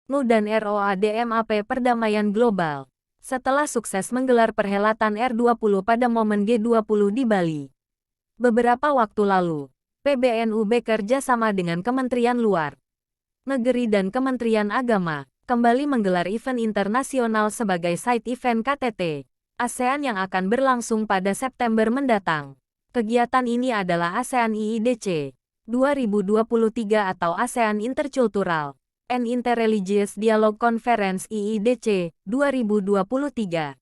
NU dan ROADMAP Perdamaian Global. Setelah sukses menggelar perhelatan R20 pada momen G20 di Bali. Beberapa waktu lalu, PBNU bekerja sama dengan Kementerian Luar Negeri dan Kementerian Agama, kembali menggelar event internasional sebagai side event KTT ASEAN yang akan berlangsung pada September mendatang. Kegiatan ini adalah ASEAN IIDC 2023 atau ASEAN Intercultural and Interreligious Dialogue Conference IIDC 2023.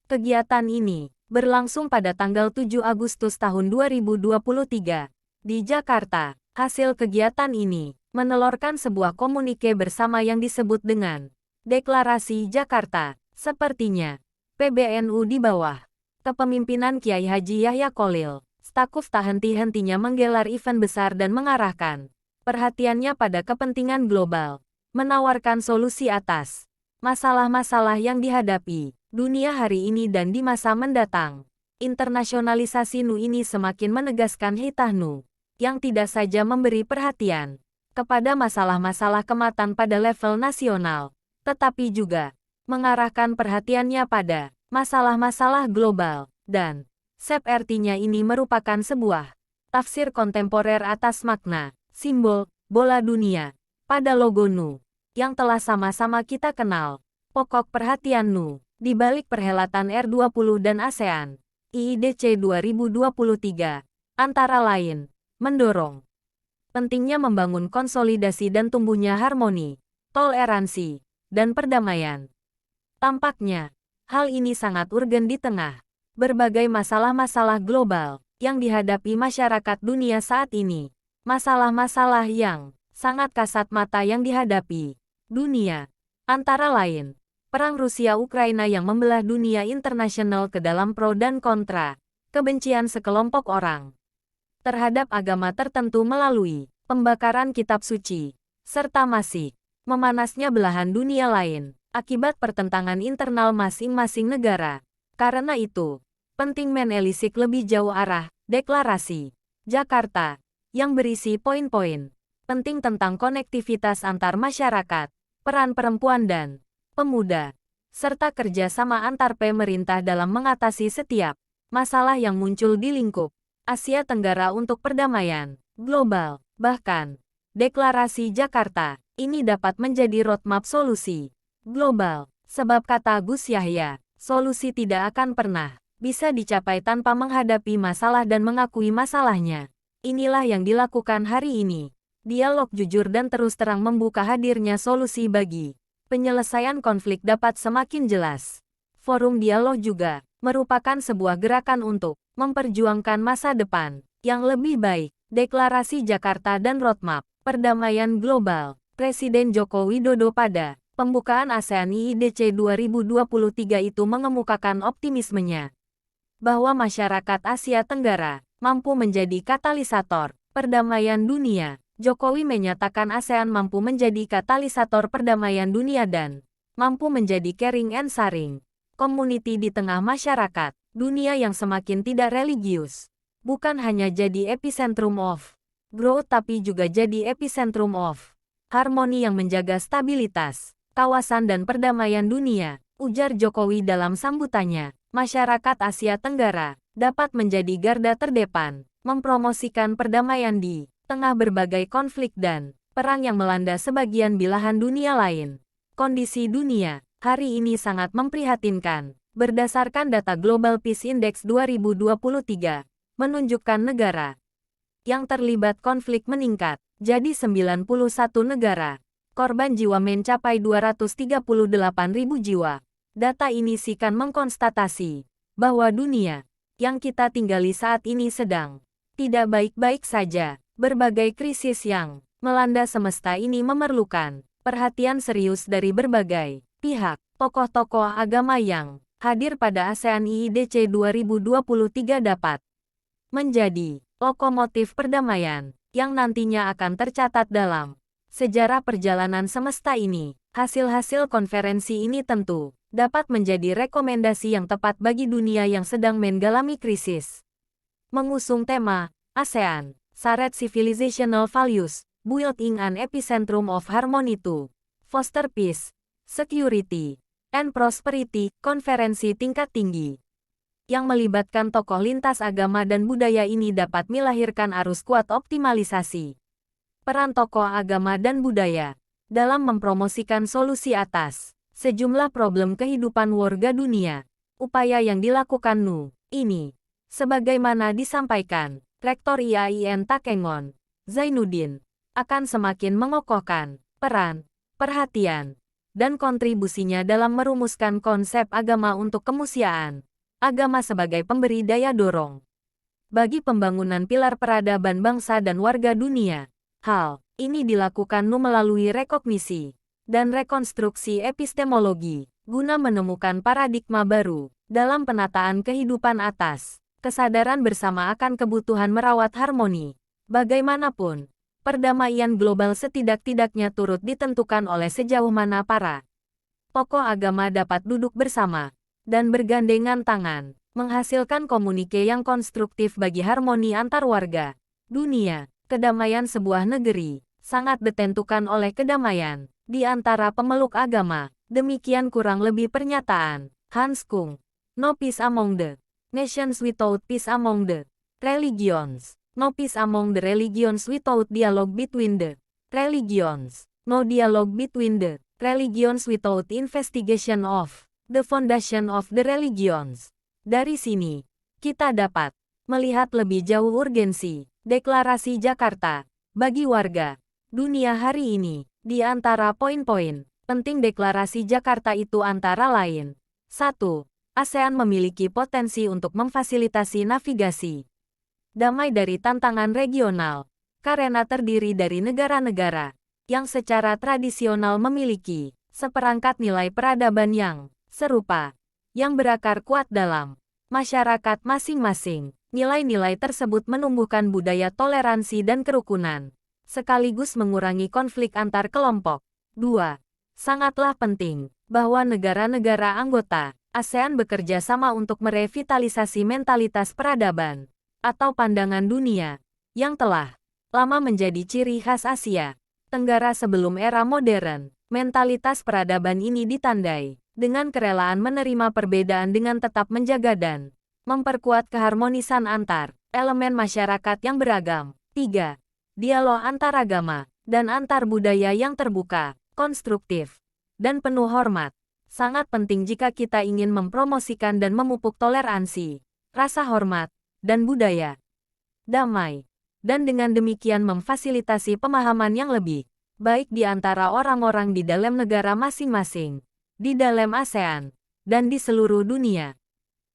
Kegiatan ini berlangsung pada tanggal 7 Agustus tahun 2023 di Jakarta. Hasil kegiatan ini menelorkan sebuah komunike bersama yang disebut dengan Deklarasi Jakarta. Sepertinya, PBNU di bawah kepemimpinan Kiai Haji Yahya Kholil Stakuf tak henti-hentinya menggelar event besar dan mengarahkan perhatiannya pada kepentingan global, menawarkan solusi atas masalah-masalah yang dihadapi dunia hari ini dan di masa mendatang. Internasionalisasi NU ini semakin menegaskan hitah NU, yang tidak saja memberi perhatian kepada masalah-masalah kemasan pada level nasional, tetapi juga mengarahkan perhatiannya pada masalah-masalah global, dan artinya ini merupakan sebuah tafsir kontemporer atas makna, simbol, bola dunia, pada logo NU, yang telah sama-sama kita kenal. Pokok perhatian NU di balik perhelatan R20 dan ASEAN IIDC 2023, antara lain, mendorong pentingnya membangun konsolidasi dan tumbuhnya harmoni, toleransi, dan perdamaian. Tampaknya, hal ini sangat urgen di tengah berbagai masalah-masalah global yang dihadapi masyarakat dunia saat ini. Masalah-masalah yang sangat kasat mata yang dihadapi dunia, antara lain, Perang Rusia-Ukraina yang membelah dunia internasional ke dalam pro dan kontra, kebencian sekelompok orang terhadap agama tertentu melalui pembakaran kitab suci, serta masih memanasnya belahan dunia lain akibat pertentangan internal masing-masing negara. Karena itu, penting menelisik lebih jauh arah Deklarasi Jakarta yang berisi poin-poin penting tentang konektivitas antar masyarakat, peran perempuan dan pemuda, serta kerjasama antar pemerintah dalam mengatasi setiap masalah yang muncul di lingkup Asia Tenggara untuk perdamaian global. Bahkan, Deklarasi Jakarta ini dapat menjadi roadmap solusi global, sebab kata Gus Yahya, solusi tidak akan pernah bisa dicapai tanpa menghadapi masalah dan mengakui masalahnya. Inilah yang dilakukan hari ini. Dialog jujur dan terus terang membuka hadirnya solusi bagi penyelesaian konflik dapat semakin jelas. Forum dialog juga merupakan sebuah gerakan untuk memperjuangkan masa depan yang lebih baik. Deklarasi Jakarta dan Roadmap Perdamaian Global. Presiden Joko Widodo pada pembukaan ASEAN IIDC 2023 itu mengemukakan optimismenya bahwa masyarakat Asia Tenggara mampu menjadi katalisator perdamaian dunia. Jokowi menyatakan ASEAN mampu menjadi katalisator perdamaian dunia dan mampu menjadi caring and sharing community di tengah masyarakat dunia yang semakin tidak religius. Bukan hanya jadi epicentrum of growth tapi juga jadi epicentrum of harmoni yang menjaga stabilitas kawasan dan perdamaian dunia, ujar Jokowi dalam sambutannya. Masyarakat Asia Tenggara dapat menjadi garda terdepan, mempromosikan perdamaian di tengah berbagai konflik dan perang yang melanda sebagian belahan dunia lain. Kondisi dunia hari ini sangat memprihatinkan. Berdasarkan data Global Peace Index 2023, menunjukkan negara yang terlibat konflik meningkat jadi 91 negara. Korban jiwa mencapai 238.000 jiwa. Data ini sikan mengkonstatasi bahwa dunia yang kita tinggali saat ini sedang tidak baik-baik saja. Berbagai krisis yang melanda semesta ini memerlukan perhatian serius dari berbagai pihak. Tokoh-tokoh agama yang hadir pada ASEAN IIDC 2023 dapat menjadi lokomotif perdamaian yang nantinya akan tercatat dalam sejarah perjalanan semesta ini. Hasil-hasil konferensi ini tentu dapat menjadi rekomendasi yang tepat bagi dunia yang sedang mengalami krisis. Mengusung tema ASEAN Shared Civilizational Values, Building an Epicentrum of Harmony to Foster Peace, Security, and Prosperity, konferensi tingkat tinggi yang melibatkan tokoh lintas agama dan budaya ini dapat melahirkan arus kuat optimalisasi peran tokoh agama dan budaya dalam mempromosikan solusi atas sejumlah problem kehidupan warga dunia. Upaya yang dilakukan Nu ini, sebagaimana disampaikan Rektor IAIN Takengon, Zainuddin, akan semakin mengokohkan peran, perhatian, dan kontribusinya dalam merumuskan konsep agama untuk kemanusiaan. Agama sebagai pemberi daya dorong bagi pembangunan pilar peradaban bangsa dan warga dunia. Hal ini dilakukan Nu melalui rekognisi dan rekonstruksi epistemologi, guna menemukan paradigma baru dalam penataan kehidupan atas kesadaran bersama akan kebutuhan merawat harmoni. Bagaimanapun, perdamaian global setidak-tidaknya turut ditentukan oleh sejauh mana para tokoh agama dapat duduk bersama dan bergandengan tangan, menghasilkan komunike yang konstruktif bagi harmoni antar warga dunia. Kedamaian sebuah negeri sangat ditentukan oleh kedamaian di antara pemeluk agama. Demikian kurang lebih pernyataan Hans Kung. No peace among the nations without peace among the religions. No peace among the religions without dialogue between the religions. No dialogue between the religions without investigation of the foundation of the religions. Dari sini, kita dapat melihat lebih jauh urgensi Deklarasi Jakarta bagi warga dunia hari ini. Di antara poin-poin penting Deklarasi Jakarta itu antara lain: 1. ASEAN memiliki potensi untuk memfasilitasi navigasi damai dari tantangan regional, karena terdiri dari negara-negara yang secara tradisional memiliki seperangkat nilai peradaban yang serupa, yang berakar kuat dalam masyarakat masing-masing. Nilai-nilai tersebut menumbuhkan budaya toleransi dan kerukunan, sekaligus mengurangi konflik antar kelompok. 2. Sangatlah penting bahwa negara-negara anggota ASEAN bekerja sama untuk merevitalisasi mentalitas peradaban atau pandangan dunia yang telah lama menjadi ciri khas Asia Tenggara sebelum era modern. Mentalitas peradaban ini ditandai dengan kerelaan menerima perbedaan dengan tetap menjaga dan memperkuat keharmonisan antar elemen masyarakat yang beragam. 3. Dialog antar agama dan antar budaya yang terbuka, konstruktif, dan penuh hormat. Sangat penting jika kita ingin mempromosikan dan memupuk toleransi, rasa hormat, dan budaya damai, dan dengan demikian memfasilitasi pemahaman yang lebih baik di antara orang-orang di dalam negara masing-masing, di dalam ASEAN, dan di seluruh dunia.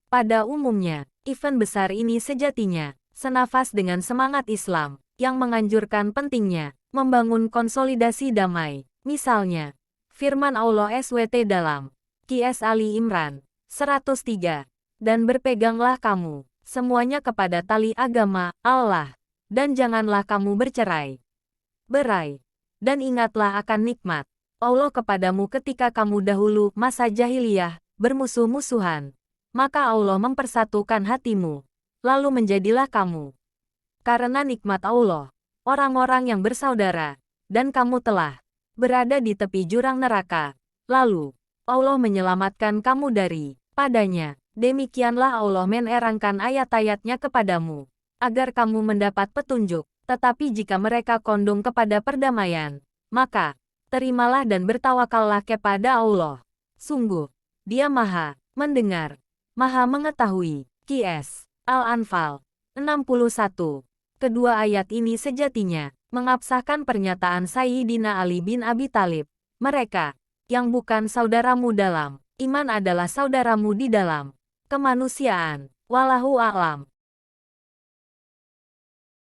Pada umumnya, event besar ini sejatinya senafas dengan semangat Islam yang menganjurkan pentingnya membangun konsolidasi damai. Misalnya, firman Allah SWT dalam Qs Ali Imran 103, dan berpeganglah kamu semuanya kepada tali agama Allah, dan janganlah kamu bercerai berai, dan ingatlah akan nikmat Allah kepadamu ketika kamu dahulu masa jahiliyah bermusuh-musuhan. Maka Allah mempersatukan hatimu, lalu menjadilah kamu karena nikmat Allah orang-orang yang bersaudara, dan kamu telah berada di tepi jurang neraka, lalu Allah menyelamatkan kamu dari padanya. Demikianlah Allah menerangkan ayat-ayatnya kepadamu, agar kamu mendapat petunjuk. Tetapi jika mereka condong kepada perdamaian, maka terimalah dan bertawakallah kepada Allah. Sungguh, Dia Maha mendengar, Maha mengetahui. Qs. Al-Anfal 61. Kedua ayat ini sejatinya mengabsahkan pernyataan Sayyidina Ali bin Abi Thalib. Mereka yang bukan saudaramu dalam iman adalah saudaramu di dalam kemanusiaan. Wallahu a'lam.